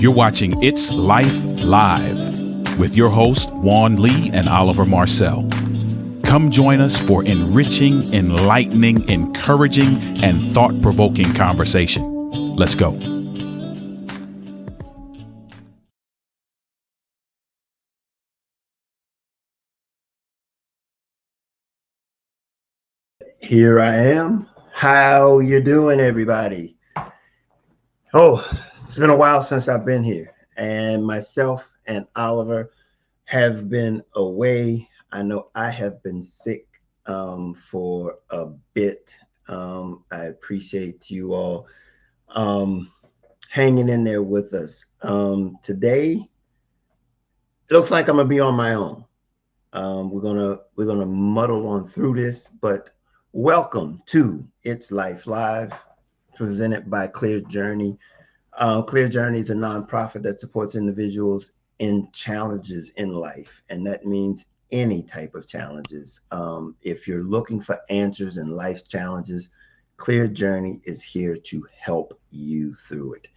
You're watching It's Life Live with your hosts, Juan Lee and Oliver Marcel. Come join us for enriching, enlightening, encouraging, and thought-provoking conversation. Let's go. Here I am. How you doing, everybody? Oh, it's been a while since I've been here, and myself and Oliver have been away. I know I have been sick for a bit. I appreciate you all hanging in there with us. Today, it looks like I'm gonna be on my own. We're gonna muddle on through this, but welcome to It's Life Live, presented by Clear Journey. Clear Journey is a nonprofit that supports individuals in challenges in life, and that means any type of challenges. If you're looking for answers in life challenges, Clear Journey is here to help you through it.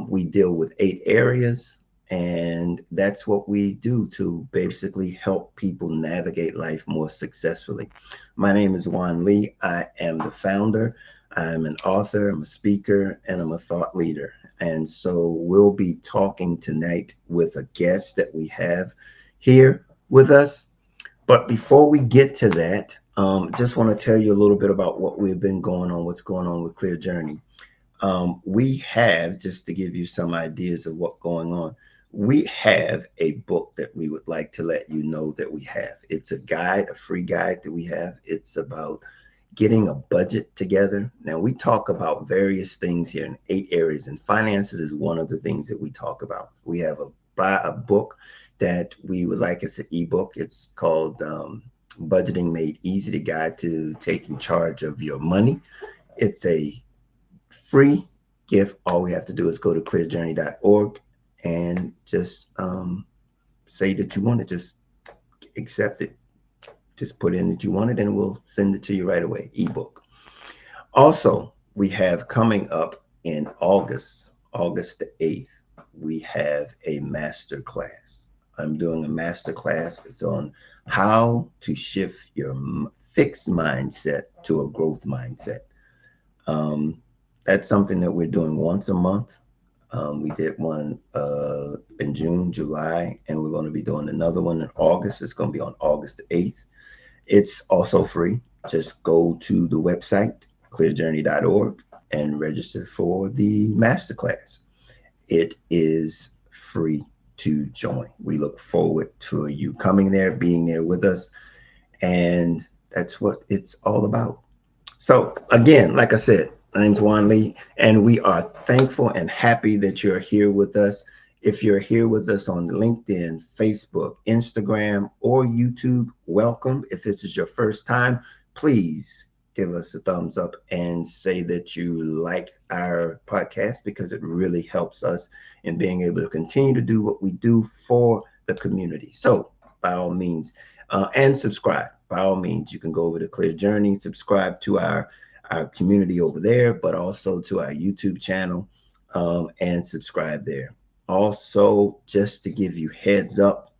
We deal with 8 areas, and that's what we do to basically help people navigate life more successfully. My name is Juan Lee. I am the founder. I'm an author, I'm a speaker, and I'm a thought leader. And so we'll be talking tonight with a guest that we have here with us. But before we get to that, just want to tell you a little bit about what we've been going on, what's going on with Clear Journey. We have, just to give you some ideas of what's going on, we have a book that we would like to let you know that we have. It's a guide, a free guide that we have. It's about getting a budget together. Now, we talk about various things here in 8 areas, and finances is one of the things that we talk about. We have a book that we would like as an ebook. It's called Budgeting Made Easy, the guide to taking charge of your money. It's a free gift. All we have to do is go to clearjourney.org and just say that you want it, just accept it. Just put in that you want it and we'll send it to you right away, ebook. Also, we have coming up in August the 8th, we have a master class. I'm doing a master class. It's on how to shift your fixed mindset to a growth mindset. That's something that we're doing once a month. We did one in June, July, and we're going to be doing another one in August. It's going to be on August the 8th. It's also free. Just go to the website, clearjourney.org, and register for the masterclass. It is free to join. We look forward to you coming there, being there with us, and that's what it's all about. So again, like I said, my name's Juan Lee, and we are thankful and happy that you're here with us. If you're here with us on LinkedIn, Facebook, Instagram, or YouTube, welcome. If this is your first time, please give us a thumbs up and say that you like our podcast, because it really helps us in being able to continue to do what we do for the community. So by all means, and subscribe. By all means, you can go over to Clear Journey, subscribe to our community over there, but also to our YouTube channel, and subscribe there. Also, just to give you heads up,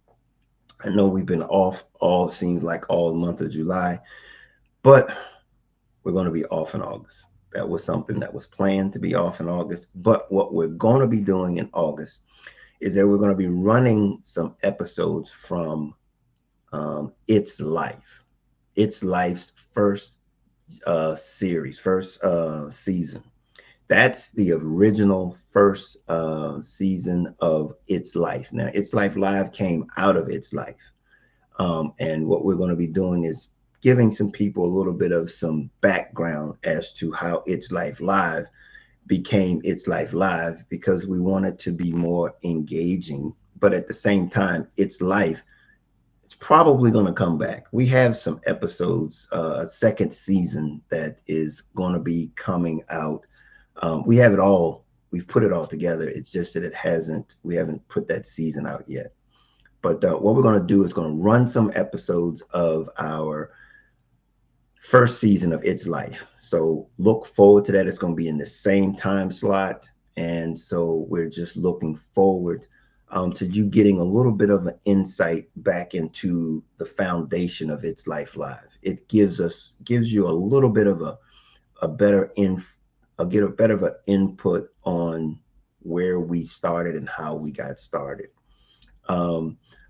I know we've been off seems like all the month of July, but we're going to be off in August. That was something that was planned to be off in August. But what we're going to be doing in August is that we're going to be running some episodes from It's Life. It's Life's first series, first season. That's the original first season of It's Life. Now, It's Life Live came out of It's Life. And what we're going to be doing is giving some people a little bit of some background as to how It's Life Live became It's Life Live, because we want it to be more engaging. But at the same time, It's Life, it's probably going to come back. We have some episodes, a second season that is going to be coming out. We have it all. We've put it all together. It's just that we haven't put that season out yet. But what we're going to do is going to run some episodes of our first season of It's Life. So look forward to that. It's going to be in the same time slot. And so we're just looking forward to you getting a little bit of an insight back into the foundation of It's Life Live. It gives you a little bit of a better get a better of an input on where we started and how we got started.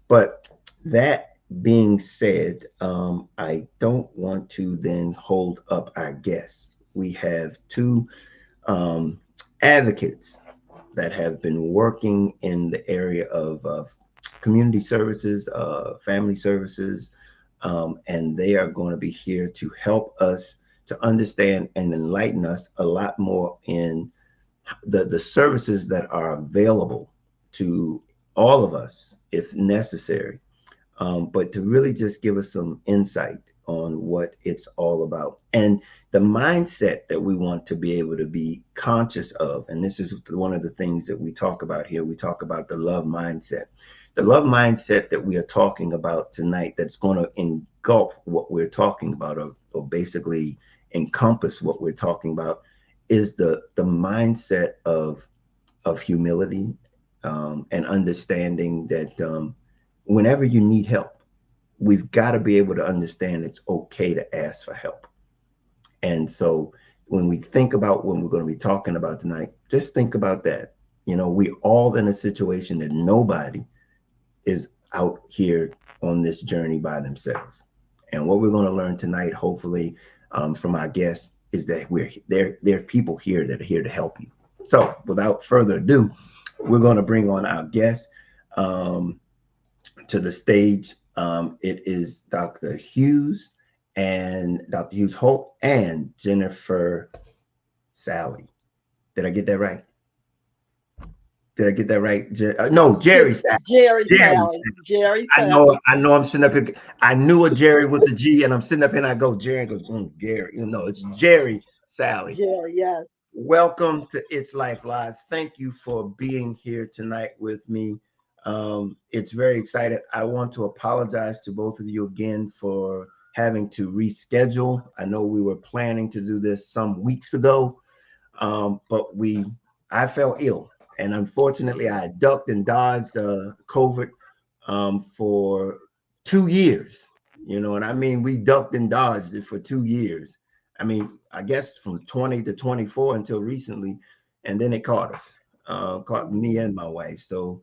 But that being said, I don't want to then hold up our guests. We have two um, advocates that have been working in the area of community services, family services, and they are going to be here to help us to understand and enlighten us a lot more in the services that are available to all of us if necessary, but to really just give us some insight on what it's all about and the mindset that we want to be able to be conscious of. And this is one of the things that we talk about here. We talk about the love mindset. The love mindset that we are talking about tonight, that's going to engulf what we're talking about, or basically encompass what we're talking about, is the mindset of humility, and understanding that whenever you need help, we've got to be able to understand it's okay to ask for help. And so when we think about what we're going to be talking about tonight, just think about that. You know, we're all in a situation that nobody is out here on this journey by themselves. And what we're going to learn tonight, hopefully, from our guests, is that there are people here that are here to help you. So without further ado, we're going to bring on our guest um, to the stage. It is Dr. Hughes-Holt and Jennifer Sally. Did I get that right? Did I get that right? No, Jerry Sally. Jerry Jerry Sally. Sally. Jerry I know, Sally. I'm sitting up here. I knew a Jerry with a G, and I'm sitting up here and I go, Jerry goes, Gary. You know, it's Jerry Sally. Jerry, yes. Welcome to It's Life Live. Thank you for being here tonight with me. It's very excited. I want to apologize to both of you again for having to reschedule. I know we were planning to do this some weeks ago, but I fell ill, and unfortunately, I ducked and dodged COVID for 2 years. You know, and I mean, we ducked and dodged it for 2 years. I mean, I guess from 20 to 24 until recently, and then it caught us, caught me and my wife. So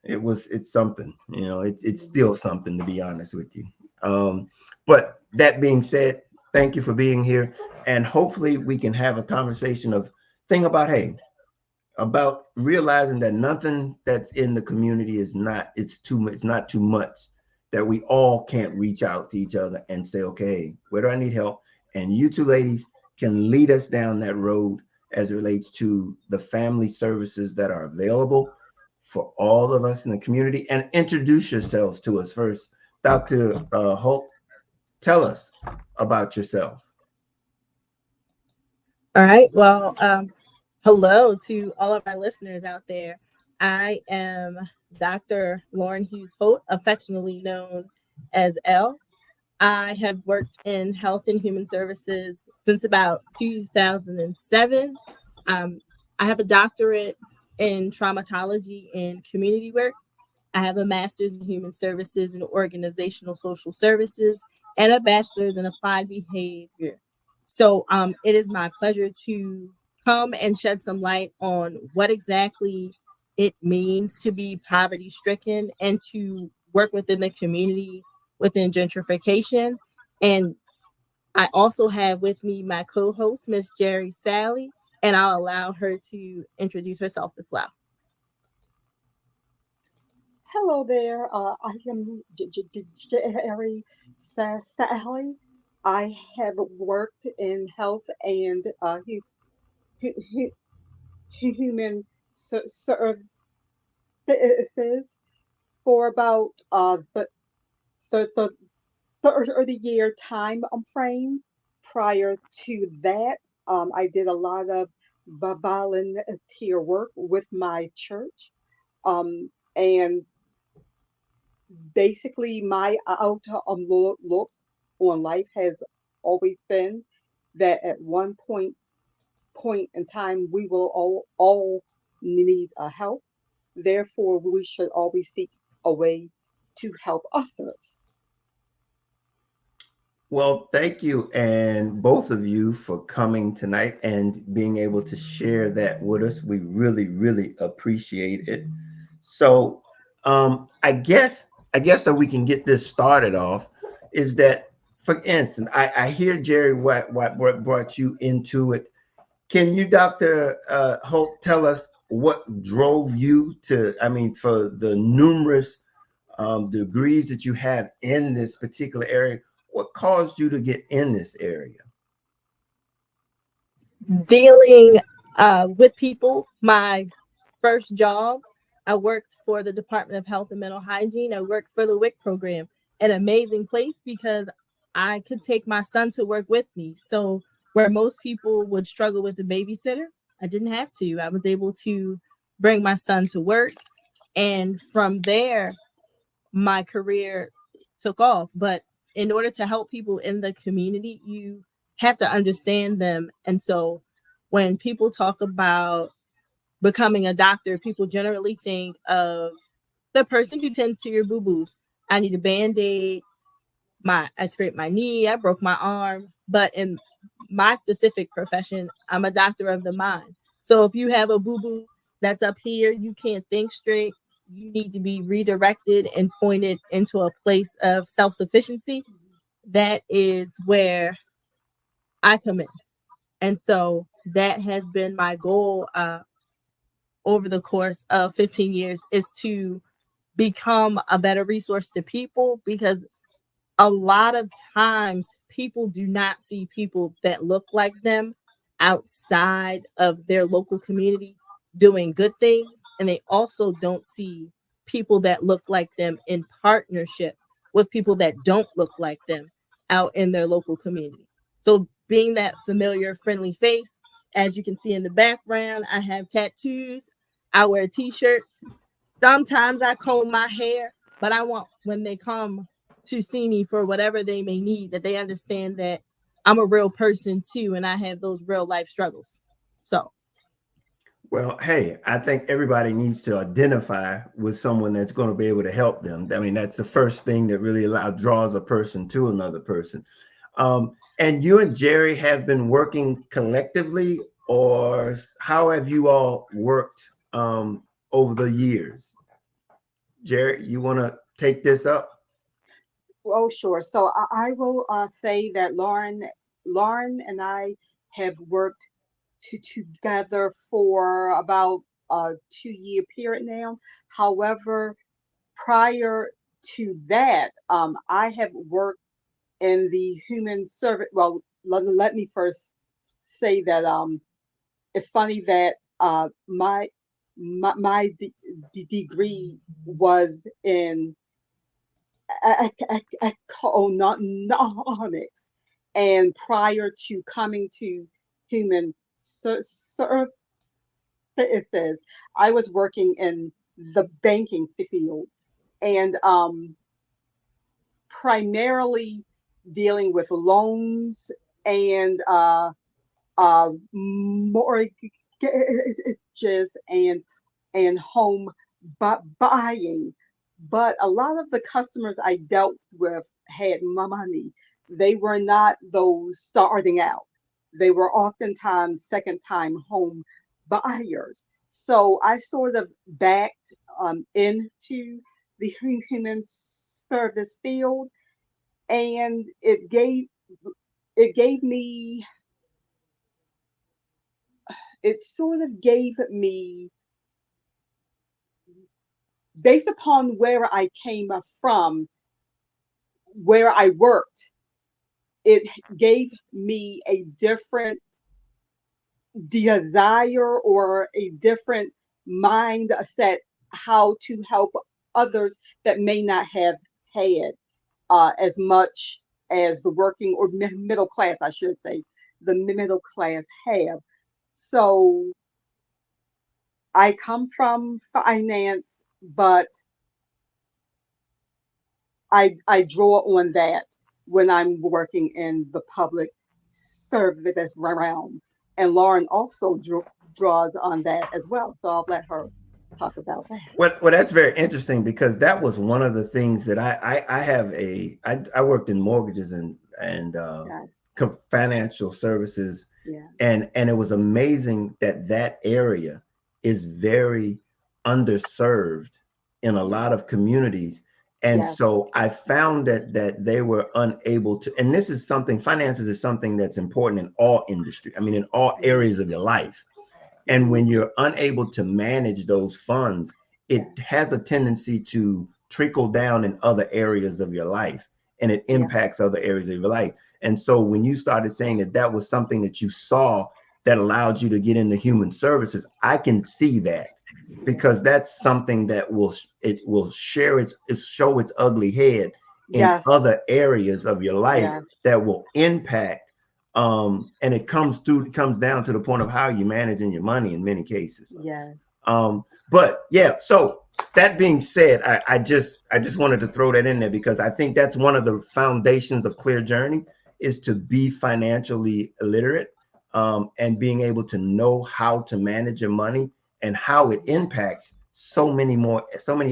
it's something, you know, it's still something, to be honest with you. But that being said, thank you for being here, and hopefully we can have a conversation of thing about, hey, about realizing that nothing that's in the community is not, it's not too much, that we all can't reach out to each other and say, okay, where do I need help? And you two ladies can lead us down that road as it relates to the family services that are available for all of us in the community. And introduce yourselves to us first. Dr. Holt, tell us about yourself. All right. Well, hello to all of our listeners out there. I am Dr. Lauren Hughes-Holt, affectionately known as L. I have worked in health and human services since about 2007. Um, I have a doctorate in traumatology and community work. I have a master's in human services and organizational social services and a bachelor's in applied behavior. So it is my pleasure to come and shed some light on what exactly it means to be poverty stricken and to work within the community within gentrification. And I also have with me my co-host, Miss Jerry Sally, and I'll allow her to introduce herself as well. Hello there. I am Jerry Sally. I have worked in health and hu- hu- human services for about the 30-year time frame. Prior to that, I did a lot of volunteer work with my church. And basically my outlook on life has always been that at one point point in time, we will all need help. Therefore, we should always seek a way to help others. Well, thank you, and both of you for coming tonight and being able to share that with us. We really, really appreciate it. So, I guess so we can get this started off is that, for instance, I hear Jerry what brought you into it. Can you, Dr. Holt, tell us what drove you to? I mean, for the numerous degrees that you have in this particular area, what caused you to get in this area? Dealing with people. My first job, I worked for the Department of Health and Mental Hygiene. I worked for the WIC program, an amazing place because I could take my son to work with me. So where most people would struggle with a babysitter, I didn't have to. I was able to bring my son to work. And from there, my career took off. But in order to help people in the community, you have to understand them. And so when people talk about becoming a doctor, people generally think of the person who tends to your boo-boos. I need a band-aid, I scraped my knee, I broke my arm. But in my specific profession, I'm a doctor of the mind. So if you have a boo-boo that's up here, you can't think straight, you need to be redirected and pointed into a place of self-sufficiency. That is where I come in. And so that has been my goal over the course of 15 years, is to become a better resource to people, because a lot of times people do not see people that look like them outside of their local community doing good things. And they also don't see people that look like them in partnership with people that don't look like them out in their local community. So being that familiar, friendly face, as you can see in the background, I have tattoos, I wear t-shirts. Sometimes I comb my hair, but I want, when they come to see me for whatever they may need, that they understand that I'm a real person too, and I have those real life struggles. So, Well, hey, I think everybody needs to identify with someone that's going to be able to help them. I mean, that's the first thing that really draws a person to another person. And you and Jerry have been working collectively, or how have you all worked over the years? Jerry, you want to take this up? Oh, sure. So I will say that Lauren and I have worked together for about a 2 year period now. However, prior to that, I have worked in the human service. Well, let me first say that it's funny that my degree was in economics, and prior to coming to human services, I was working in the banking field, and primarily dealing with loans and mortgages and home buying. But a lot of the customers I dealt with had money. They were not those starting out. They were oftentimes second time home buyers. So I sort of backed into the human service field, and it gave me it sort of gave me, based upon where I came from, where I worked, it gave me a different desire or a different mindset how to help others that may not have had as much as the working or middle class, I should say, the middle class have. So I come from finance, but I draw on that when I'm working in the public service realm. and Lauren also draws on that as well. So I'll let her talk about that. Well, that's very interesting because that was one of the things that I worked in mortgages and Yes. financial services, Yeah. and it was amazing that area is very underserved in a lot of communities. And Yes. so I found that they were unable to, and this is something, finances is something that's important in all industry. I mean, in all areas of your life. And when you're unable to manage those funds, it has a tendency to trickle down in other areas of your life, and it impacts other areas of your life. And so when you started saying that was something that you saw that allowed you to get into human services, I can see that, because that's something that will show its ugly head in other areas of your life that will impact. And it comes down to the point of how you're managing your money in many cases. Yes. But yeah, so that being said, I just wanted to throw that in there because I think that's one of the foundations of Clear Journey, is to be financially illiterate, and being able to know how to manage your money and how it impacts so many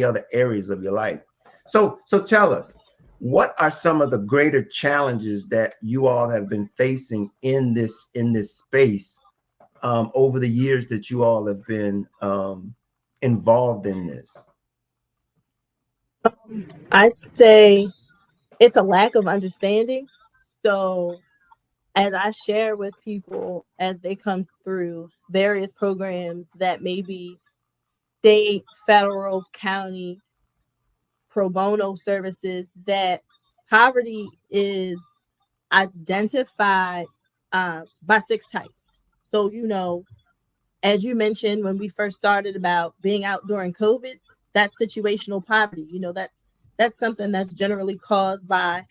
other areas of your life. So tell us, what are some of the greater challenges that you all have been facing in this space over the years that you all have been involved in this? I'd say it's a lack of understanding. So as I share with people as they come through various programs that may be state, federal, county, pro bono services, that poverty is identified by 6 types. So, as you mentioned when we first started about being out during COVID, that's situational poverty. That's something that's generally caused by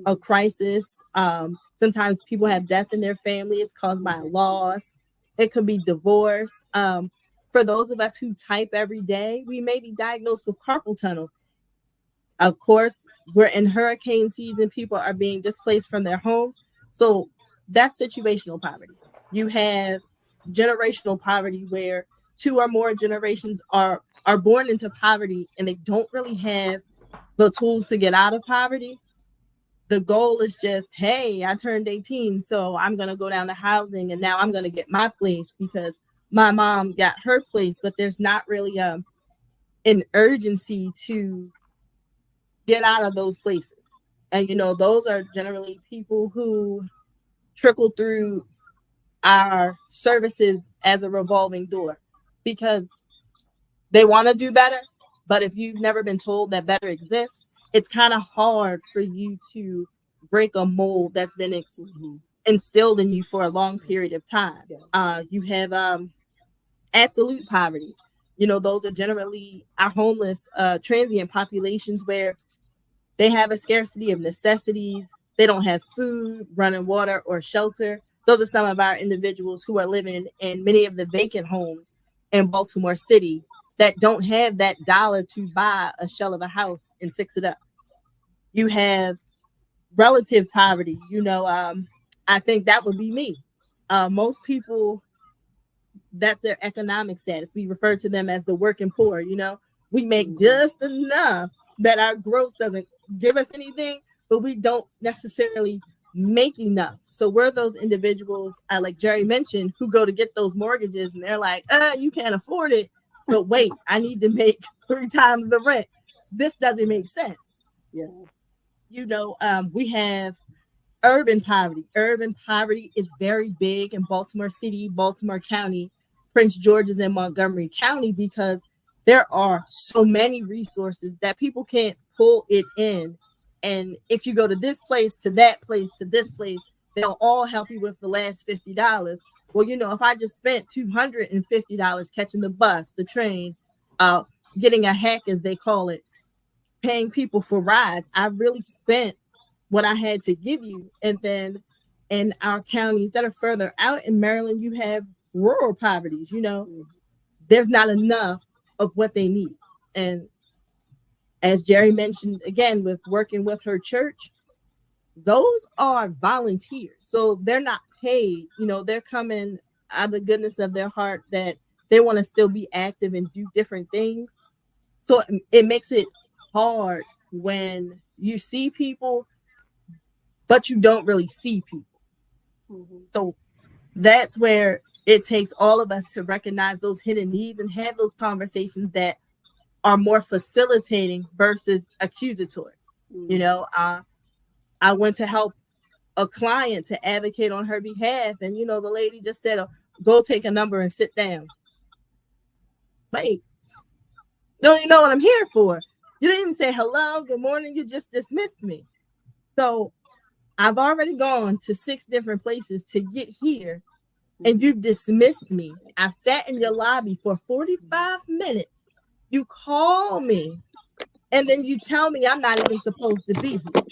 a crisis. Sometimes people have death in their family. It's caused by a loss. It could be divorce. For those of us who type every day, we may be diagnosed with carpal tunnel. Of course, we're in hurricane season. People are being displaced from their homes. So that's situational poverty. You have generational poverty, where 2 or more generations are born into poverty and they don't really have the tools to get out of poverty. The goal is just, hey, I turned 18, so I'm going to go down to housing and now I'm going to get my place because my mom got her place. But there's not really an urgency to get out of those places. And, those are generally people who trickle through our services as a revolving door because they want to do better. But if you've never been told that better exists, it's kind of hard for you to break a mold that's been instilled in you for a long period of time. You have absolute poverty. Those are generally our homeless transient populations, where they have a scarcity of necessities. They don't have food, running water, or shelter. Those are some of our individuals who are living in many of the vacant homes in Baltimore City that don't have that dollar to buy a shell of a house and fix it up. You have relative poverty. I think that would be me. Most people, that's their economic status. We refer to them as the working poor. We make just enough that our gross doesn't give us anything, but we don't necessarily make enough. So we're those individuals, like Jerry mentioned, who go to get those mortgages and they're like, you can't afford it. But wait, I need to make 3 times the rent. This doesn't make sense. Yeah. We have urban poverty. Urban poverty is very big in Baltimore City, Baltimore County, Prince George's, and Montgomery County, because there are so many resources that people can't pull it in. And if you go to this place, to that place, to this place, they'll all help you with the last $50. Well, if I just spent $250 catching the bus, the train, getting a hack, as they call it, paying people for rides, I really spent what I had to give you. And then in our counties that are further out in Maryland, you have rural poverties. There's not enough of what they need. And as Jerry mentioned, again, with working with her church, those are volunteers. So they're not paid. They're coming out of the goodness of their heart that they want to still be active and do different things. So it makes it hard when you see people, but you don't really see people. Mhm. So that's where it takes all of us to recognize those hidden needs and have those conversations that are more facilitating versus accusatory. You Mhm. know, I went to help a client to advocate on her behalf, and the lady just said, "Go take a number and sit down." Wait, don't even know what I'm here for. You didn't even say hello, good morning. You just dismissed me. So I've already gone to 6 different places to get here, and Mhm. you've dismissed me. I've sat in your lobby for 45 minutes. You call me, and then you tell me I'm not even supposed to be here.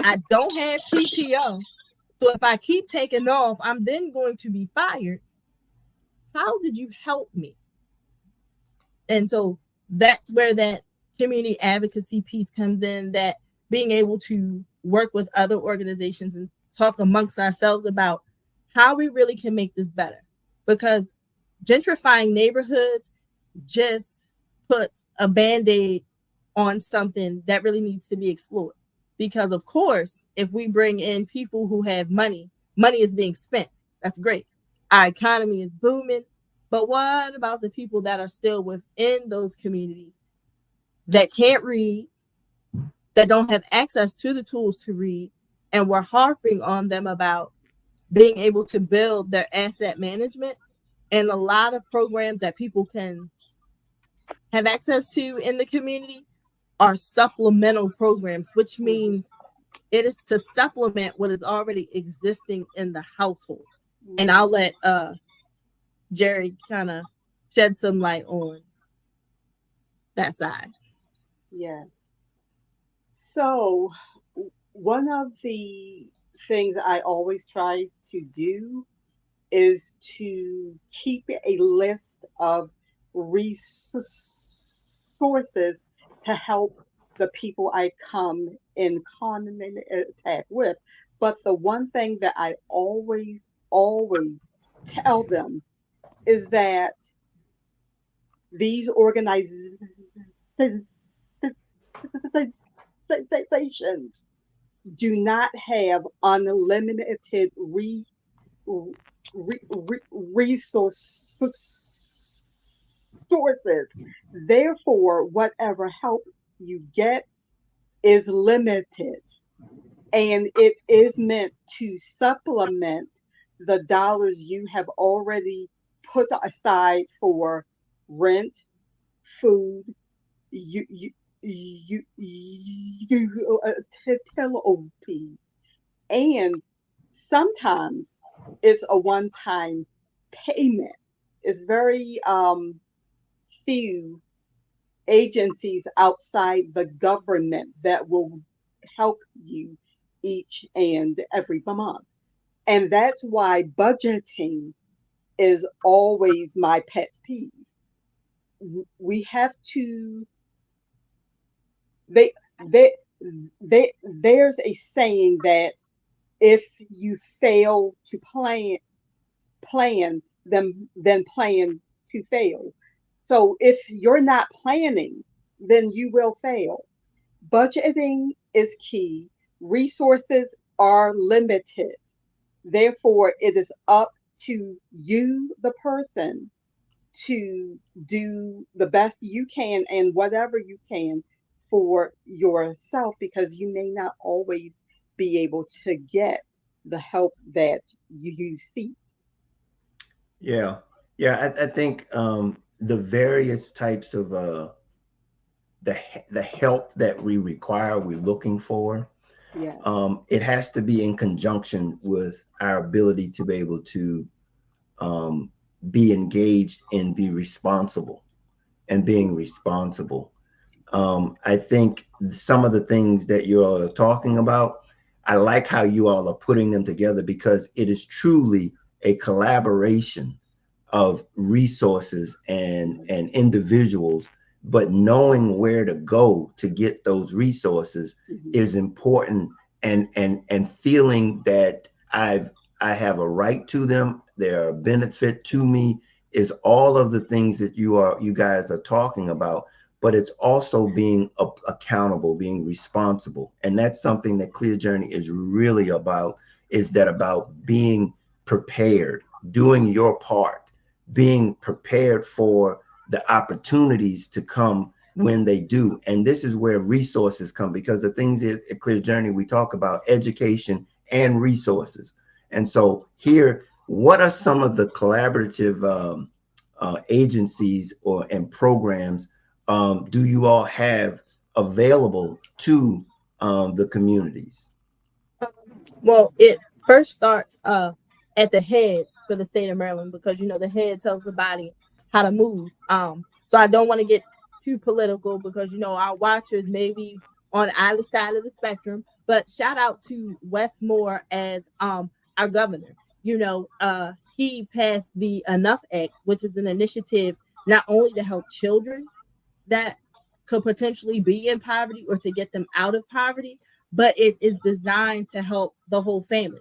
I don't have PTO. So if I keep taking off, I'm then going to be fired. How did you help me? And so that's where that community advocacy piece comes in, that being able to work with other organizations and talk amongst ourselves about how we really can make this better. Because gentrifying neighborhoods just puts a band-aid on something that really needs to be explored. Because of course, if we bring in people who have money, money is being spent. That's great. Our economy is booming. But what about the people that are still within those communities that can't read, that don't have access to the tools to read, and we're harping on them about being able to build their asset management, and a lot of programs that people can have access to in the community are supplemental programs, which Mhm. means it is to supplement what is already existing in the household. And Mhm. I'll let Jerry kind of shed some light on that side. Yes. So, one of the things I always try to do is to keep a list of resources to help the people I come in contact with. But the one thing that I always tell them is that these organizations do not have unlimited resources. Therefore, whatever help you get is limited, and it is meant to supplement the dollars you have already put aside for rent, food, you, utilities, and sometimes it's a one-time payment. It's very few agencies outside the government that will help you each and every month. And that's why budgeting is always my pet peeve. We have to, they, they, there's a saying that if you fail to plan, then plan to fail. So if you're not planning, then you will fail. Budgeting is key. Resources are limited. Therefore, it is up to you, the person, to do the best you can and whatever you can for yourself, because you may not always be able to get the help that you seek. Yeah, yeah. I think the various types of the help that we require, we're looking for. Yeah. It has to be in conjunction with our ability to be able to um, be engaged and be responsible and being responsible. I think some of the things that you all are talking about, I like how you all are putting them together because it is truly a collaboration of resources and individuals, but knowing where to go to get those resources Mhm. is important, and feeling that I have a right to them. They're a benefit to me. Is all of the things that you guys are talking about, but it's also being accountable, being responsible. And that's something that Clear Journey is really about, is that about being prepared, doing your part, being prepared for the opportunities to come when they do. And this is where resources come, because the things at Clear Journey, we talk about education and resources. And so here, what are some of the collaborative agencies and programs do you all have available to the communities? Well, it first starts at the head for the state of Maryland, because you know the head tells the body how to move. So I don't want to get too political, because you know our watchers may be on either side of the spectrum. But shout out to Wes Moore as our governor. You know, he passed the Enough Act, which is an initiative not only to help children that could potentially be in poverty or to get them out of poverty, but it is designed to help the whole family.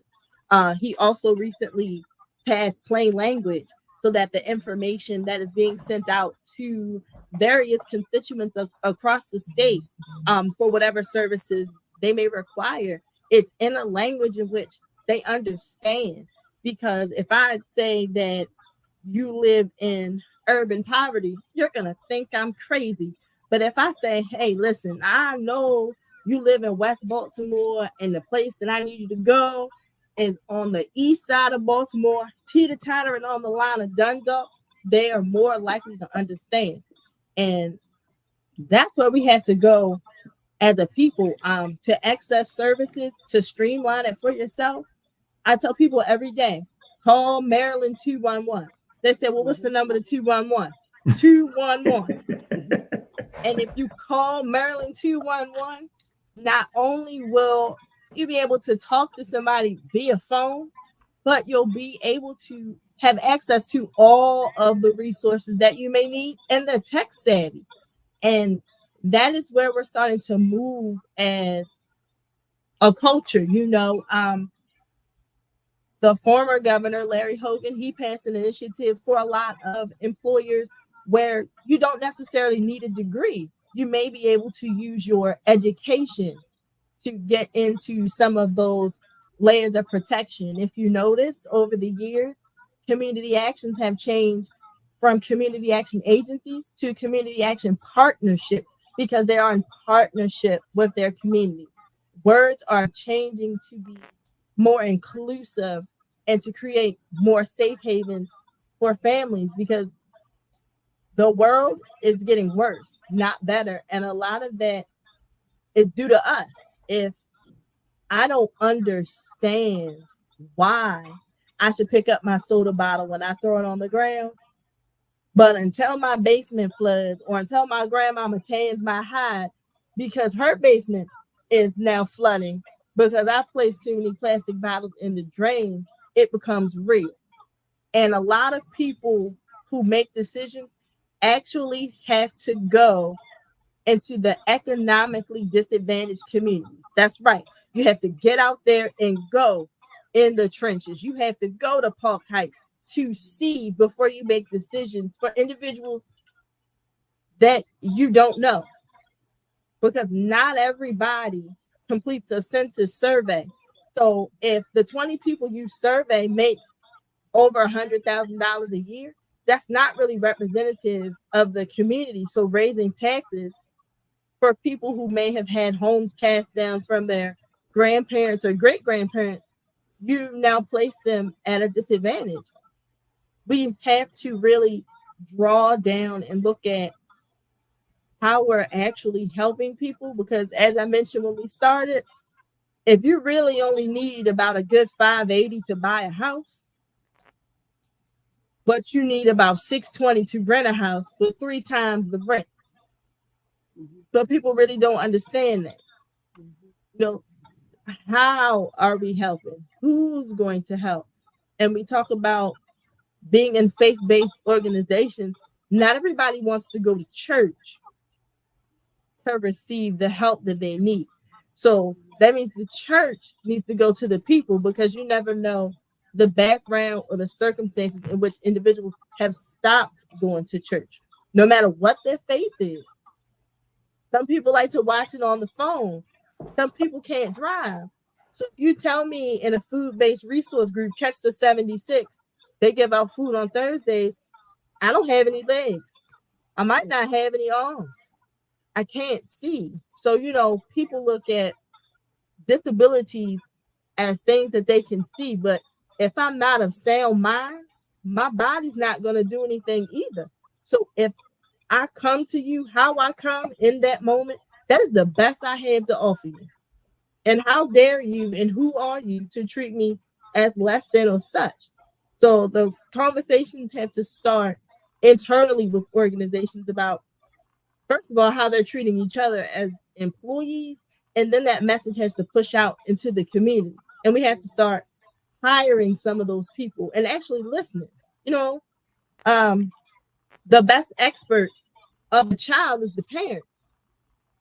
He also recently passed plain language, so that the information that is being sent out to various constituents across the state, for whatever services they may require, it's in a language in which they understand. Because if I say that you live in urban poverty, you're going to think I'm crazy. But if I say, hey, listen, I know you live in West Baltimore, and the place that I need you to go is on the east side of Baltimore, teeter-tottering on the line of Dundalk, they are more likely to understand. And that's where we have to go as a people, to access services, to streamline it for yourself. I tell people every day, call Maryland 211. They say, well, what's the number to 211? 211. And if you call Maryland 211, not only will you be able to talk to somebody via phone, but you'll be able to have access to all of the resources that you may need, and they're tech savvy. And that is where we're starting to move as a culture. You know, the former governor, Larry Hogan, he passed an initiative for a lot of employers where you don't necessarily need a degree. You may be able to use your education to get into some of those layers of protection. If you notice, over the years, community actions have changed from community action agencies to community action partnerships, because they are in partnership with their community. Words are changing to be more inclusive and to create more safe havens for families, because the world is getting worse, not better. And a lot of that is due to us. If I don't understand why I should pick up my soda bottle when I throw it on the ground, but until my basement floods, or until my grandmama tans my hide because her basement is now flooding because I placed too many plastic bottles in the drain, it becomes real. And a lot of people who make decisions actually have to go into the economically disadvantaged communities. That's right. You have to get out there and go in the trenches. You have to go to Park Heights to see before you make decisions for individuals that you don't know. Because not everybody completes a census survey. So if the 20 people you survey make over $100,000 a year, that's not really representative of the community. So raising taxes for people who may have had homes passed down from their grandparents or great grandparents, you now place them at a disadvantage. We have to really draw down and look at how we're actually helping people, because as I mentioned when we started, if you really only need about a good 580 to buy a house, but you need about 620 to rent a house with 3 times the rent. But people really don't understand that. You know, how are we helping? Who's going to help? And we talk about being in faith-based organizations. Not everybody wants to go to church to receive the help that they need. So that means the church needs to go to the people, because you never know the background or the circumstances in which individuals have stopped going to church, no matter what their faith is. Some people like to watch it on the phone. Some people can't drive. So if you tell me in a food-based resource group, Catch the 76, they give out food on Thursdays, I don't have any legs. I might not have any arms. I can't see. So, people look at disabilities as things that they can see. But if I'm not of sound mind, my body's not going to do anything either. So if I come to you, how I come in that moment, that is the best I have to offer you. And how dare you and who are you to treat me as less than or such? So the conversations have to start internally with organizations about, first of all, how they're treating each other as employees. And then that message has to push out into the community. And we have to start hiring some of those people and actually listening. The best expert of the child is the parent.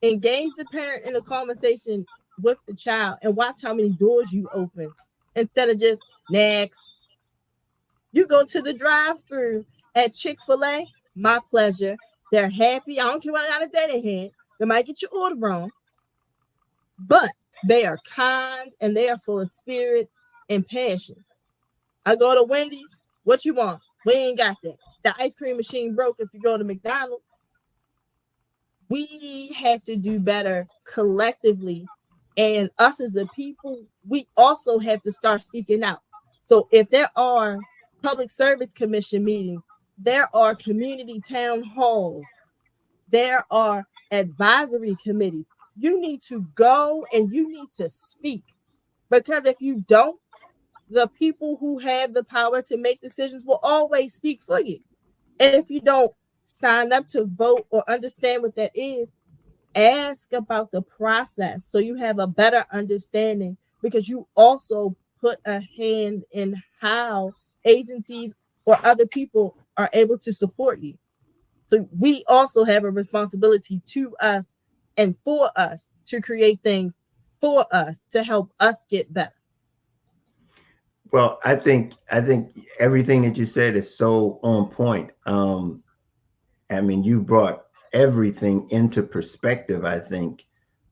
Engage the parent in a conversation with the child and watch how many doors you open instead of just next. You go to the drive-thru at Chick-fil-A, my pleasure. They're happy. I don't care what kind of day they had. They might get your order wrong, but they are kind and they are full of spirit and passion. I go to Wendy's. What you want? We ain't got that. The ice cream machine broke if you go to McDonald's. We have to do better collectively. And us as a people, we also have to start speaking out. So if there are public service commission meetings, there are community town halls, there are advisory committees, you need to go and you need to speak. Because if you don't, the people who have the power to make decisions will always speak for you. And if you don't sign up to vote or understand what that is, ask about the process so you have a better understanding, because you also put a hand in how agencies or other people are able to support you. So we also have a responsibility to us and for us to create things for us to help us get better. Well, I think everything that you said is so on point. I mean, you brought everything into perspective, I think,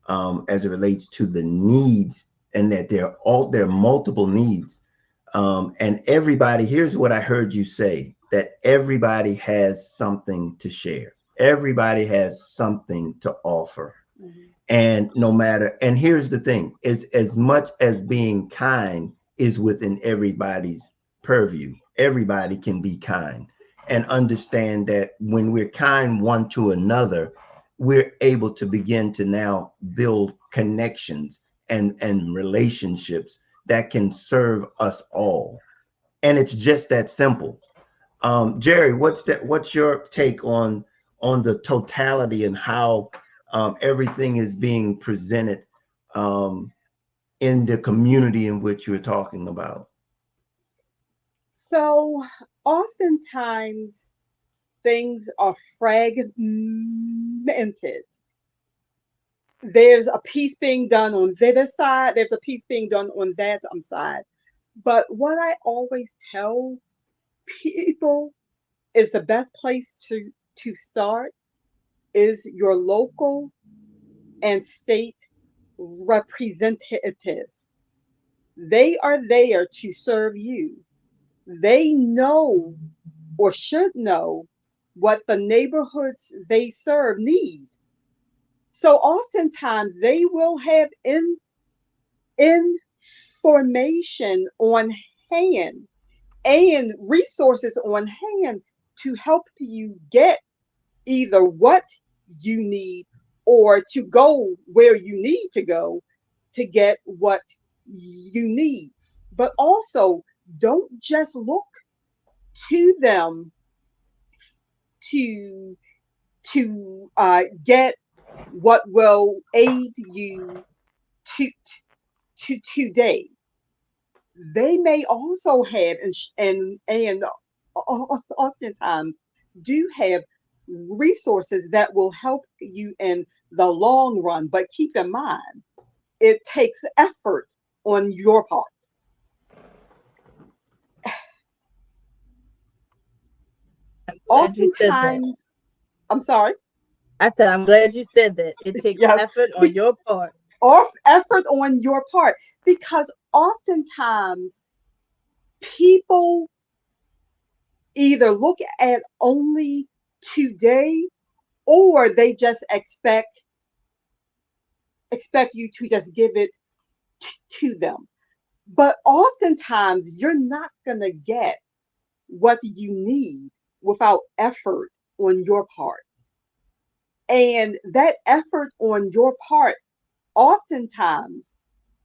as it relates to the needs, and that there are multiple needs. And everybody, here's what I heard you say, that everybody has something to share. Everybody has something to offer. Mm-hmm. And no matter, and here's the thing, is as much as being kind is within everybody's purview. Everybody can be kind, and understand that when we're kind one to another, we're able to begin to now build connections and relationships that can serve us all. And it's just that simple. Jerry, what's your take on the totality and how everything is being presented in the community in which you're talking about? So oftentimes things are fragmented. There's a piece being done on this side, there's a piece being done on that side. But what I always tell people is the best place to start is your local and state representatives. They are there to serve you. They know or should know what the neighborhoods they serve need. So oftentimes they will have information on hand and resources on hand to help you get either what you need or to go where you need to go to get what you need. But also, don't just look to them to get what will aid you to today. They may also have and oftentimes do have resources that will help you in the long run. But keep in mind, it takes effort on your part. Glad you said that. Oftentimes, I'm sorry. I said, I'm glad you said that. It takes Yes, effort on your part. off effort on your part, because oftentimes people either look at only today, or they just expect you to just give it to them. But oftentimes you're not going to get what you need without effort on your part. And that effort on your part oftentimes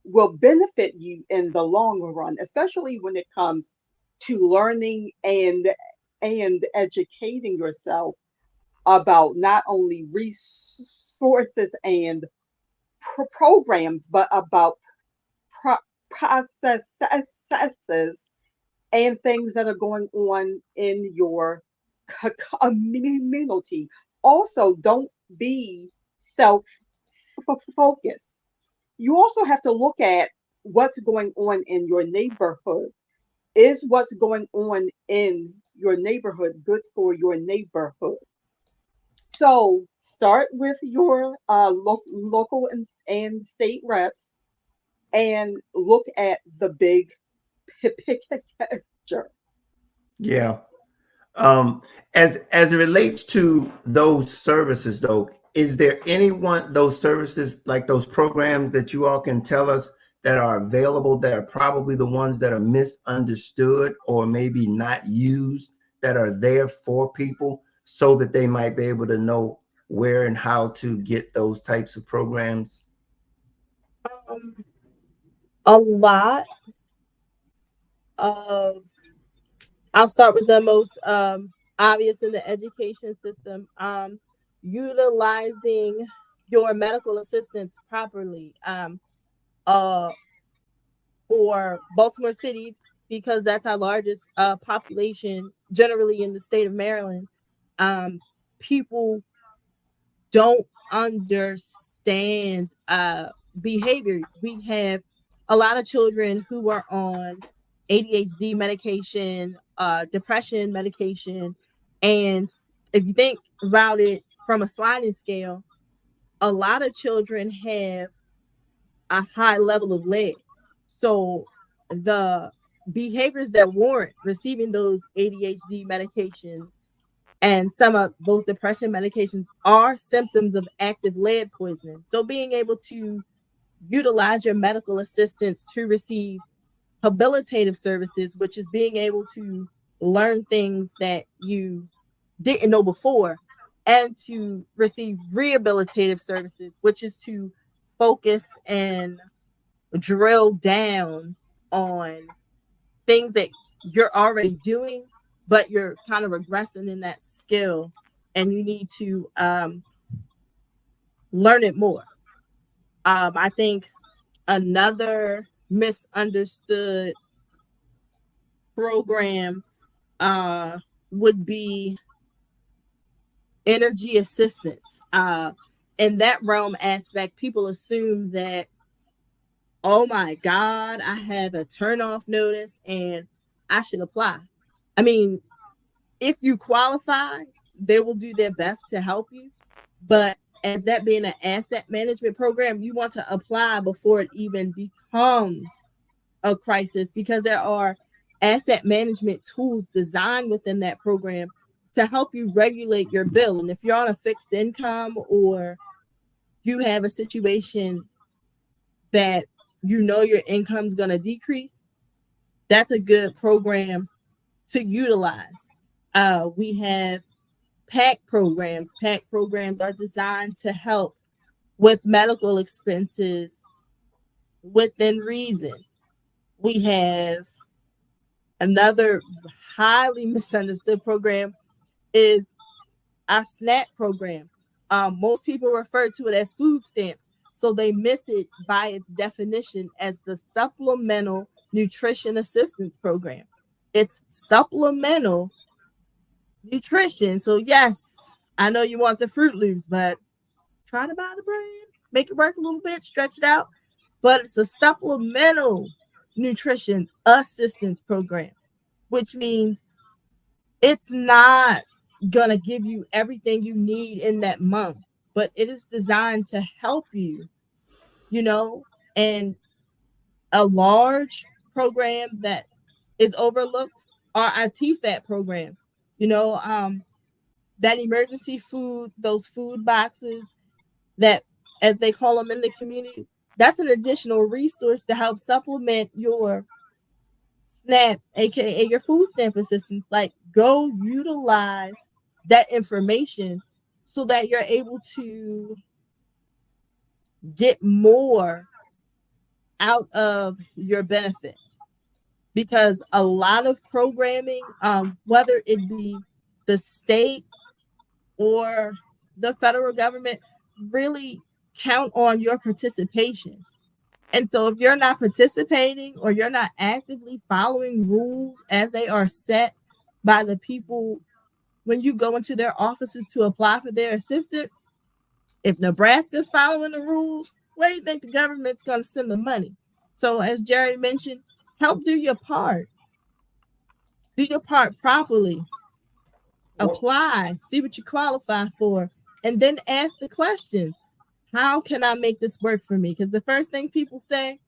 will benefit you in the long run, especially when it comes to learning and educating yourself about not only resources and programs, but about pro- processes and things that are going on in your community. Also, don't be self focused. You also have to look at what's going on in your neighborhood. Is what's going on in your neighborhood good for your neighborhood? So start with your local and state reps and look at the big picture. Yeah. As it relates to those services, though, is there anyone those services like those programs that you all can tell us that are available that are probably the ones that are misunderstood or maybe not used that are there for people so that they might be able to know where and how to get those types of programs? Um, a lot of, I'll start with the most obvious in the education system. Utilizing your medical assistance properly. Uh, for Baltimore City, because that's our largest population generally in the state of Maryland. People don't understand behavior. We have a lot of children who are on ADHD medication, depression medication, and if you think about it from a sliding scale, a lot of children have a high level of lead. So the behaviors that warrant receiving those ADHD medications and some of those depression medications are symptoms of active lead poisoning. So being able to utilize your medical assistance to receive habilitative services, which is being able to learn things that you didn't know before, and to receive rehabilitative services, which is to focus and drill down on things that you're already doing, but you're kind of regressing in that skill and you need to learn it more. I think another misunderstood program uh, would be energy assistance. In that realm aspect, people assume that, oh my God, I have a turn off notice and I should apply. I mean, if you qualify, they will do their best to help you. But as that being an asset management program, you want to apply before it even becomes a crisis, because there are asset management tools designed within that program to help you regulate your bill. And if you're on a fixed income or you have a situation that you know your income's going to decrease, that's a good program to utilize. We have PAC programs. PAC programs are designed to help with medical expenses within reason. We have another highly misunderstood program is our SNAP program. Most people refer to it as food stamps, so they miss it by its definition as the Supplemental Nutrition Assistance Program. It's supplemental nutrition. So yes, I know you want the Fruit Loops, but try to buy the brand, make it work a little bit, stretch it out. But it's a supplemental nutrition assistance program, which means it's not gonna give you everything you need in that month, but it is designed to help you, you know. And a large program that is overlooked are our TFAT programs. You know, that emergency food, those food boxes that, as they call them in the community, that's an additional resource to help supplement your SNAP, aka your food stamp assistance. Like, go utilize that information so that you're able to get more out of your benefit. Because a lot of programming, whether it be the state or the federal government, really count on your participation. And so if you're not participating or you're not actively following rules as they are set by the people when you go into their offices to apply for their assistance, if Nebraska's following the rules, where do you think the government's going to send the money? So as Jerry mentioned, help do your part. Do your part properly. Apply, see what you qualify for, and then ask the questions. How can I make this work for me? Because the first thing people say,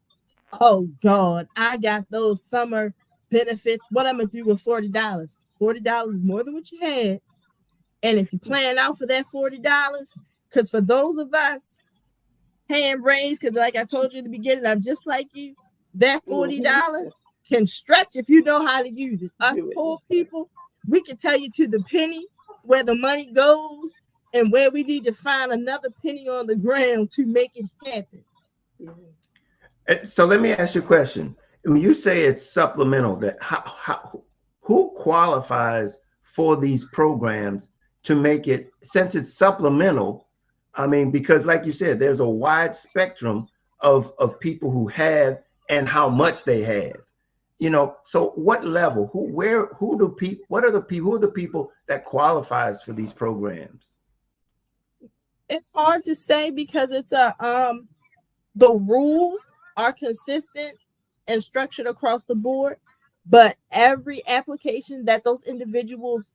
oh God, I got those summer benefits. What I'm gonna do with $40? $40 is more than what you had. And if you plan out for that $40, because for those of us, hand raised, because like I told you in the beginning, I'm just like you, that $40 can stretch if you know how to use it. Us poor people, we can tell you to the penny where the money goes and where we need to find another penny on the ground to make it happen. So let me ask you a question. When you say it's supplemental, that who qualifies for these programs to make it, since it's supplemental? I mean, because like you said, there's a wide spectrum of people who have and how much they have. You know, so what level, who are the people that qualifies for these programs? It's hard to say because it's the rules are consistent and structured across the board, but every application that those individuals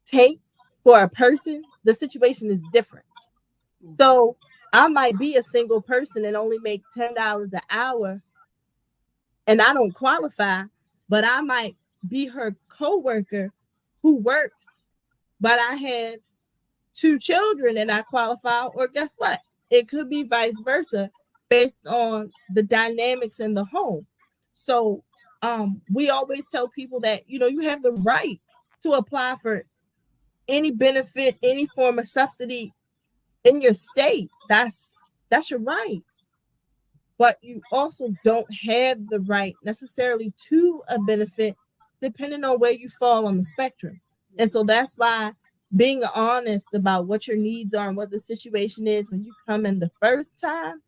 take for a person, the situation is different. So I might be a single person and only make $10 an hour, and I don't qualify, but I might be her coworker who works, but I have 2 children and I qualify, or guess what? It could be vice versa based on the dynamics in the home. So we always tell people that, you know, you have the right to apply for any benefit, any form of subsidy in your state. That's your right. But you also don't have the right necessarily to a benefit depending on where you fall on the spectrum. And so that's why being honest about what your needs are and what the situation is when you come in the first time,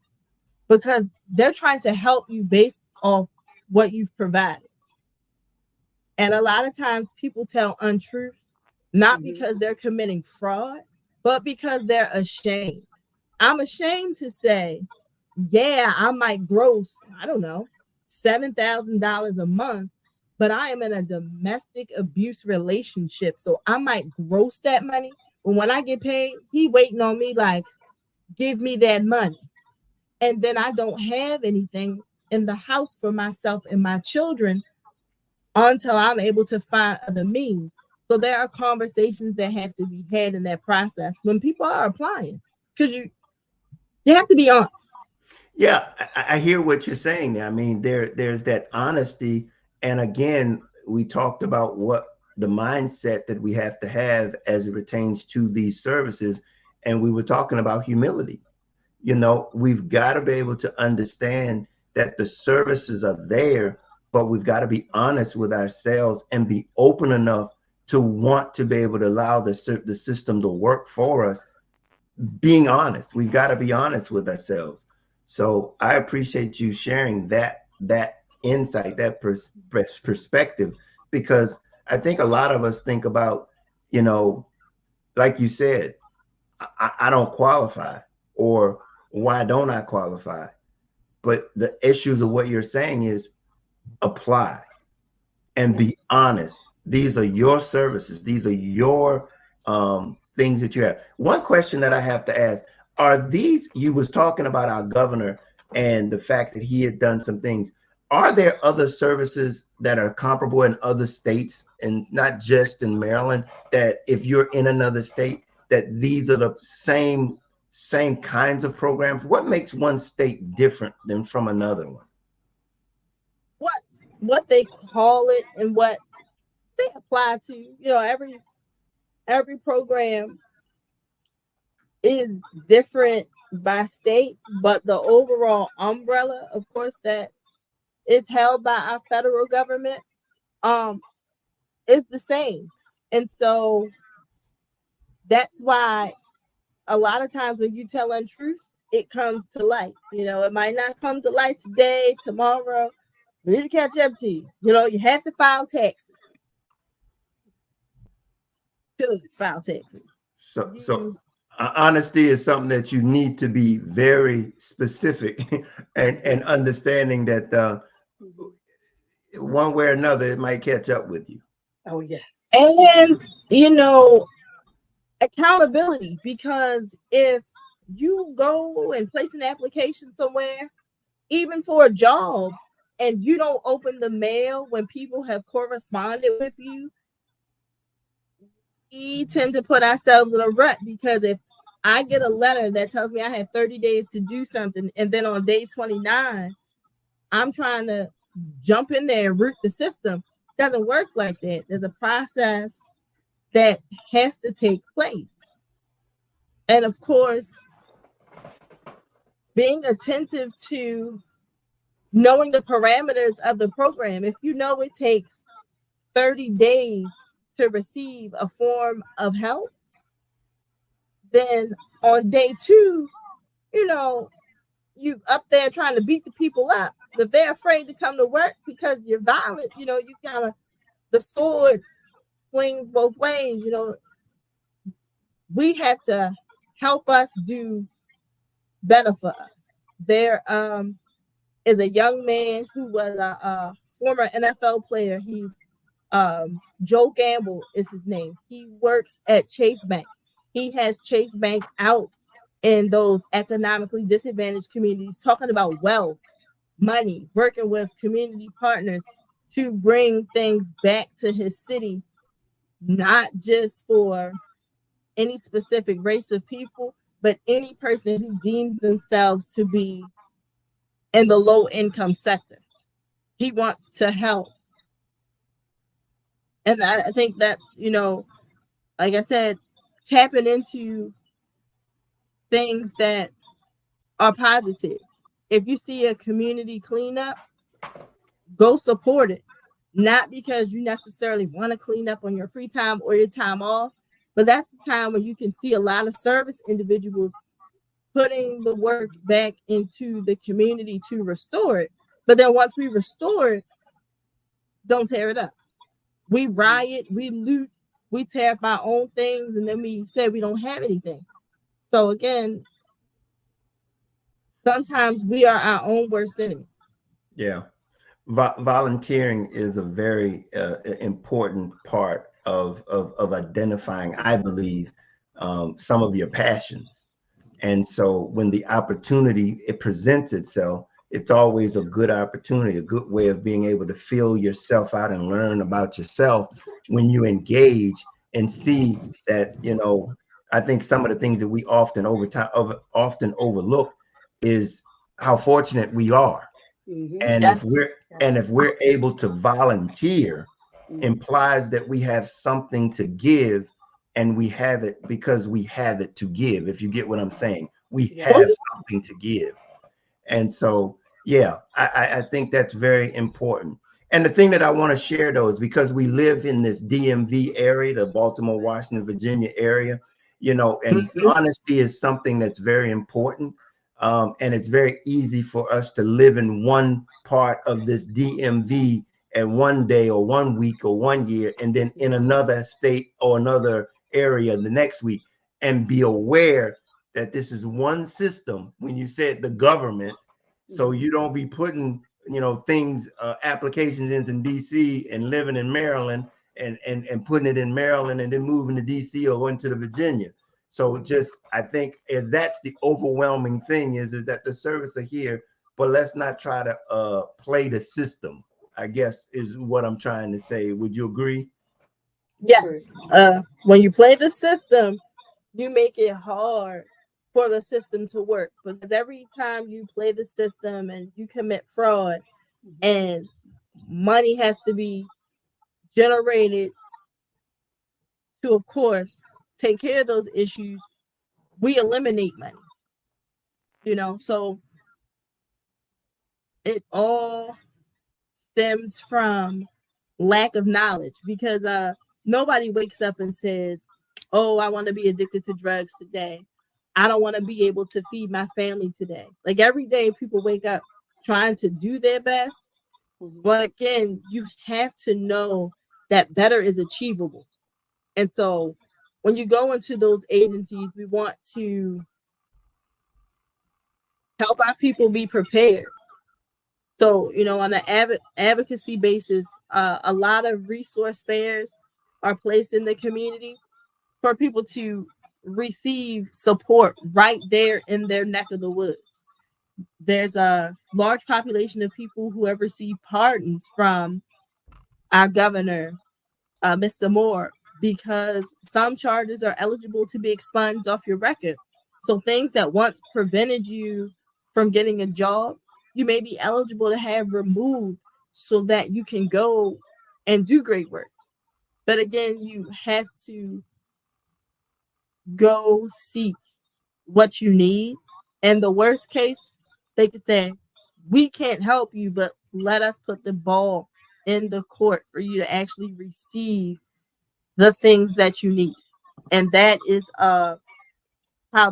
because they're trying to help you based off what you've provided. And a lot of times people tell untruths, not because they're committing fraud, but because they're ashamed. I'm ashamed to say, yeah, I might gross, I don't know, $7,000 a month, but I am in a domestic abuse relationship. So I might gross that money. But when I get paid, he waiting on me like, give me that money. And then I don't have anything in the house for myself and my children until I'm able to find other means. So there are conversations that have to be had in that process when people are applying, because you have to be honest. Yeah, I hear what you're saying. I mean, there's that honesty. And again, we talked about what the mindset that we have to have as it pertains to these services. And we were talking about humility. You know, we've got to be able to understand that the services are there, but we've got to be honest with ourselves and be open enough to want to be able to allow the system to work for us. Being honest, we've got to be honest with ourselves. So I appreciate you sharing that insight, that perspective, because I think a lot of us think about, you know, like you said, I don't qualify, or why don't I qualify? But the issues of what you're saying is apply and be honest. These are your services. These are your things that you have. One question that I have to ask, are these, you was talking about our governor and the fact that he had done some things. Are there other services that are comparable in other states and not just in Maryland, that if you're in another state, that these are the same kinds of programs? What makes one state different than from another one? What they call it and what they apply to, every program is different by state, but the overall umbrella, of course, that is held by our federal government, is the same. And so that's why a lot of times when you tell untruths, it comes to light. It might not come to light today, tomorrow, but it'll catch up to you. You have to file taxes. File taxes. So honesty is something that you need to be very specific and understanding that one way or another it might catch up with you. Oh yeah. And accountability, because if you go and place an application somewhere, even for a job, and you don't open the mail when people have corresponded with you, we tend to put ourselves in a rut, because if I get a letter that tells me I have 30 days to do something, and then on day 29, I'm trying to jump in there and root the system, it doesn't work like that. There's a process that has to take place. And of course, being attentive to knowing the parameters of the program. If you know it takes 30 days to receive a form of help, then on day 2, you up there trying to beat the people up, but they're afraid to come to work because you're violent. You kind of, the sword swings both ways. We have to help us do better for us. There is a young man who was a former NFL player. He's Joe Gamble is his name. He works at Chase Bank. He has Chase Bank out in those economically disadvantaged communities, talking about wealth, money, working with community partners to bring things back to his city, not just for any specific race of people, but any person who deems themselves to be in the low income sector. He wants to help. And I think that, like I said, tapping into things that are positive. If you see a community cleanup, go support it. Not because you necessarily want to clean up on your free time or your time off, but that's the time when you can see a lot of service individuals putting the work back into the community to restore it. But then once we restore it, don't tear it up. We riot, we loot, we tear up our own things, and then we say we don't have anything. So again, sometimes we are our own worst enemy. Yeah. Volunteering is a very important part of identifying, I believe, some of your passions. And so when the opportunity, it presents itself, it's always a good opportunity, a good way of being able to feel yourself out and learn about yourself when you engage and see that, I think some of the things that we often overlook is how fortunate we are. Mm-hmm. And if we're able to volunteer, implies that we have something to give, and we have it because we have it to give. If you get what I'm saying, we have something to give. And so, yeah, I think that's very important. And the thing that I want to share, though, is because we live in this DMV area, the Baltimore, Washington, Virginia area, and honesty is something that's very important. And it's very easy for us to live in one part of this DMV at one day or 1 week or 1 year, and then in another state or another area the next week, and be aware that this is one system when you said the government. So you don't be putting, things, applications in DC and living in Maryland and putting it in Maryland and then moving to DC or going to the Virginia. So just, I think if that's the overwhelming thing is that the services are here, but let's not try to play the system, I guess is what I'm trying to say. Would you agree? Yes. When you play the system, you make it hard for the system to work, because every time you play the system and you commit fraud and money has to be generated to, of course, take care of those issues, we eliminate money, so it all stems from lack of knowledge, because nobody wakes up and says, oh, I want to be addicted to drugs today. I don't want to be able to feed my family today. Like every day people wake up trying to do their best. But again, you have to know that better is achievable. And so when you go into those agencies, we want to help our people be prepared. So, on an advocacy basis, a lot of resource fairs are placed in the community for people to receive support right there in their neck of the woods. There's a large population of people who have received pardons from our governor, Mr. Moore, because some charges are eligible to be expunged off your record. So things that once prevented you from getting a job, you may be eligible to have removed so that you can go and do great work. But again, you have to go seek what you need. And the worst case, they could say, we can't help you, but let us put the ball in the court for you to actually receive the things that you need. And that is how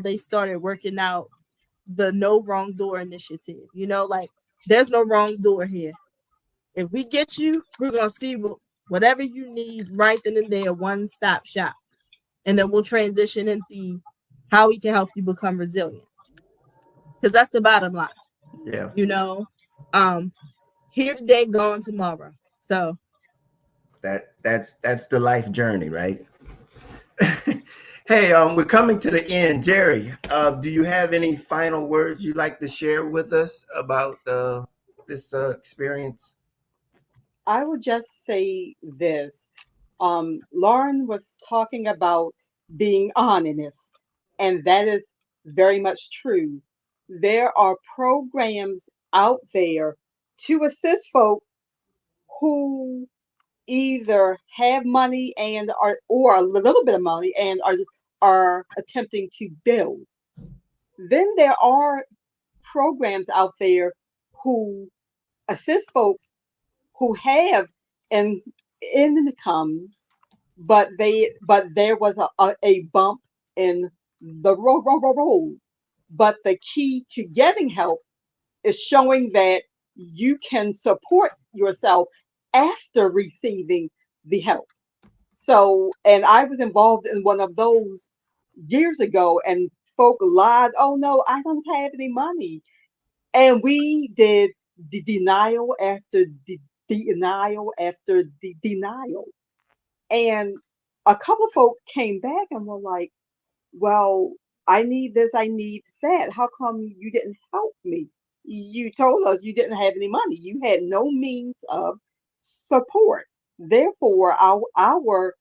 they started working out the no wrong door initiative. Like there's no wrong door here. If we get you, we're gonna see whatever you need right then and there, one-stop shop. And then we'll transition and see how we can help you become resilient. Because that's the bottom line. Yeah. Um, here today, gone tomorrow. So that's the life journey, right? Hey, we're coming to the end. Jerry, do you have any final words you'd like to share with us about this experience? I would just say this. Lauren was talking about being honest, and that is very much true. There are programs out there to assist folk who either have money and are or a little bit of money and are attempting to build. Then there are programs out there who assist folks who have in incomes, but there was a bump in the road. But the key to getting help is showing that you can support yourself after receiving the help. So, and I was involved in one of those years ago, and folk lied, oh no, I don't have any money. And we did the denial after denial after denial. And a couple of folk came back and were like, well, I need this, I need that. How come you didn't help me? You told us you didn't have any money. You had no means of support. Therefore, our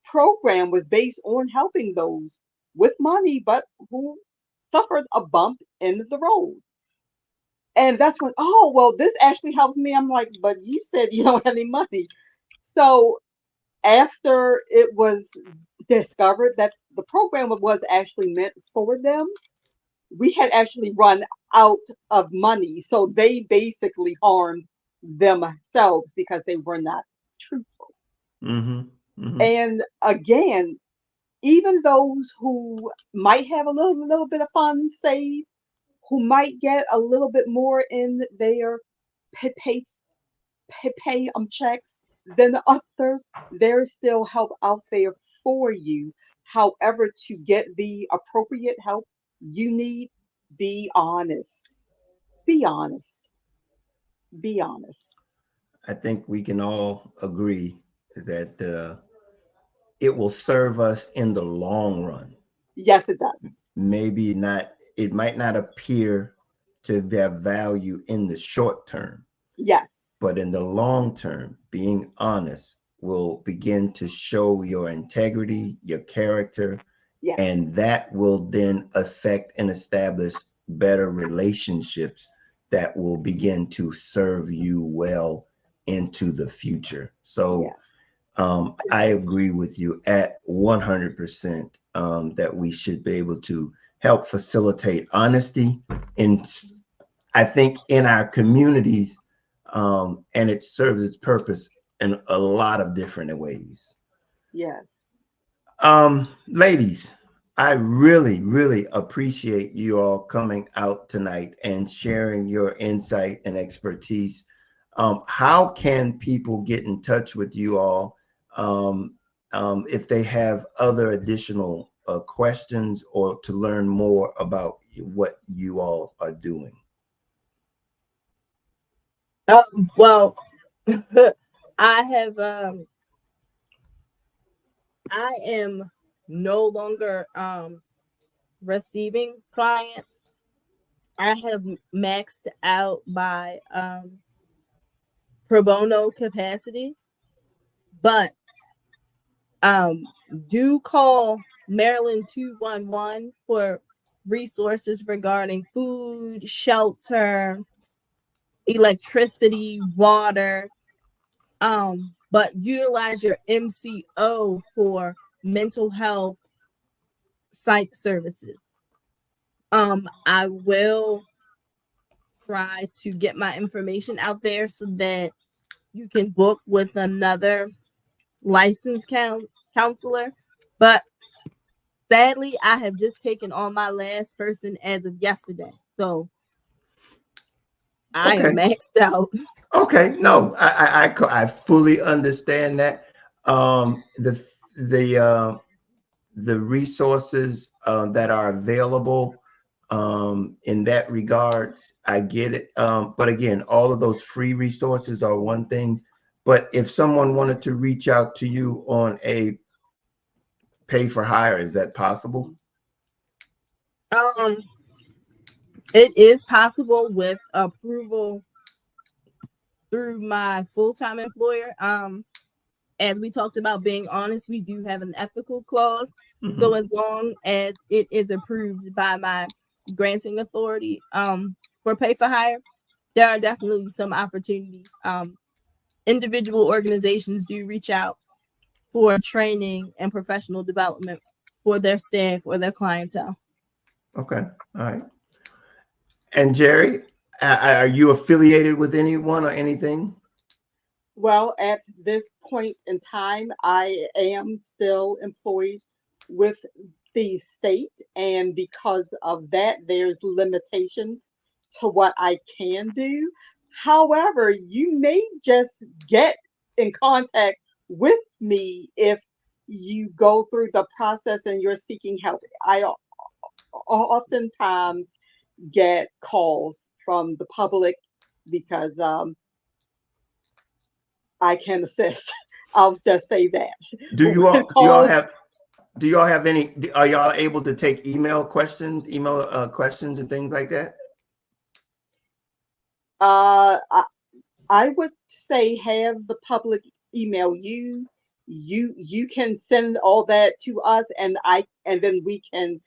program was based on helping those with money, but who suffered a bump in the road. And that's when, oh, well, this actually helps me. I'm like, but you said you don't have any money. So after it was discovered that the program was actually meant for them, we had actually run out of money. So they basically harmed themselves because they were not truthful. Mm-hmm. Mm-hmm. And again, even those who might have a little bit of funds saved, who might get a little bit more in their pay, checks than others, there is still help out there for you. However, to get the appropriate help you need, be honest. Be honest. Be honest. I think we can all agree that it will serve us in the long run. Yes, it does. Maybe not, it might not appear to have value in the short term, Yes. but in the long term, being honest will begin to show your integrity, your character, Yes. and that will then affect and establish better relationships that will begin to serve you well into the future. So Yes. I agree with you at 100% that we should be able to help facilitate honesty in, I think, in our communities, and it serves its purpose in a lot of different ways. Yes. Ladies, I really, really appreciate you all coming out tonight and sharing your insight and expertise. How can people get in touch with you all if they have other additional questions or to learn more about what you all are doing? Well, I have I am no longer receiving clients. I have maxed out my pro bono capacity, but do call Maryland 211 for resources regarding food, shelter, electricity, water. But utilize your MCO for mental health psych services. I will try to get my information out there so that you can book with another licensed counselor. But sadly, I have just taken on my last person as of yesterday. So I am Okay. maxed out. Okay. No, I fully understand that. The resources that are available in that regard, I get it. But again, all of those free resources are one thing. But if someone wanted to reach out to you on a pay for hire, is that possible? It is possible with approval through my full-time employer. As we talked about being honest, we do have an ethical clause. Mm-hmm. So as long as it is approved by my granting authority for pay for hire, there are definitely some opportunities. Individual organizations do reach out for training and professional development for their staff or their clientele. Okay. All right. And Jerry, are you affiliated with anyone or anything? Well, at this point in time, I am still employed with the state, and because of that, there's limitations to what I can do. However, you may just get in contact with me if you go through the process and you're seeking help. I oftentimes get calls from the public because I can assist. I'll just say that. Do you all have any? Are y'all able to take email questions and things like that? I would say have the public email you. You can send all that to us, and then we can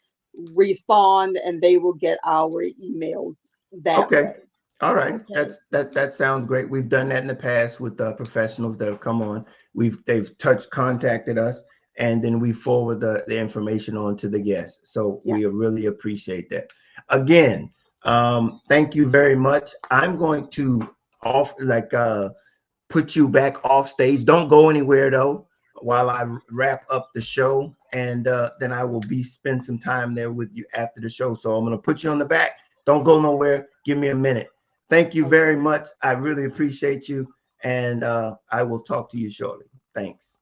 respond, and they will get our emails that way. All right. Okay. That sounds great. We've done that in the past with professionals that have come on. They've contacted us, and then we forward the information on to the guests. So Yes. we really appreciate that. Again, thank you very much. I'm going to put you back off stage. Don't go anywhere though while I wrap up the show, and then I will spend some time there with you after the show. So I'm going to put you on the back. Don't go nowhere. Give me a minute. Thank you very much. I really appreciate you, and I will talk to you shortly. Thanks.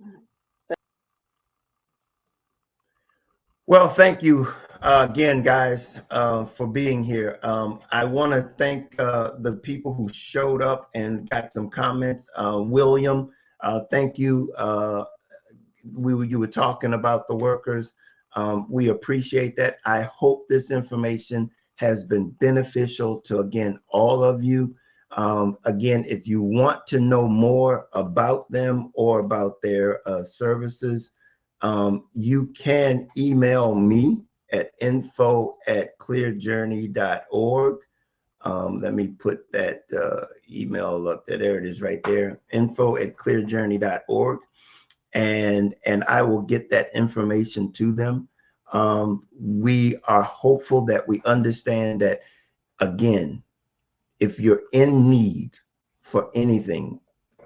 Well, thank you again, guys, for being here. I want to thank the people who showed up and got some comments. William, Thank you. You were talking about the workers. We appreciate that. I hope this information has been beneficial to, again, all of you. Again, if you want to know more about them or about their services, you can email me at info@clearjourney.org. Let me put that email up there. There it is right there, info@clearjourney.org. And I will get that information to them. We are hopeful that we understand that, again, if you're in need for anything,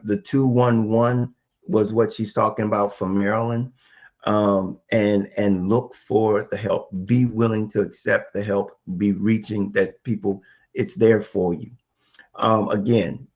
the 211 was what she's talking about for Maryland. And look for the help. Be willing to accept the help. Be reaching that people. It's there for you. Again,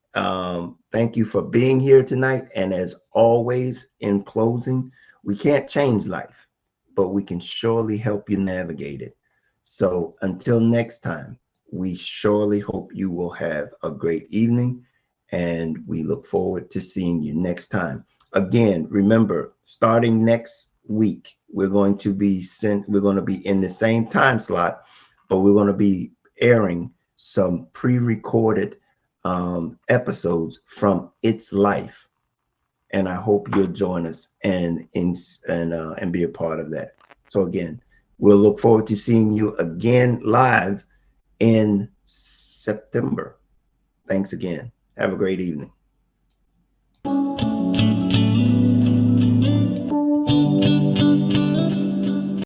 thank you for being here tonight. And as always, in closing, we can't change life, but we can surely help you navigate it. So until next time, we surely hope you will have a great evening, and we look forward to seeing you next time. Again, remember, starting next week, we're going to be in the same time slot, but we're going to be airing some pre-recorded episodes from its life, and I hope you'll join us and be a part of that. So again, we'll look forward to seeing you again live in September. Thanks again. Have a great evening.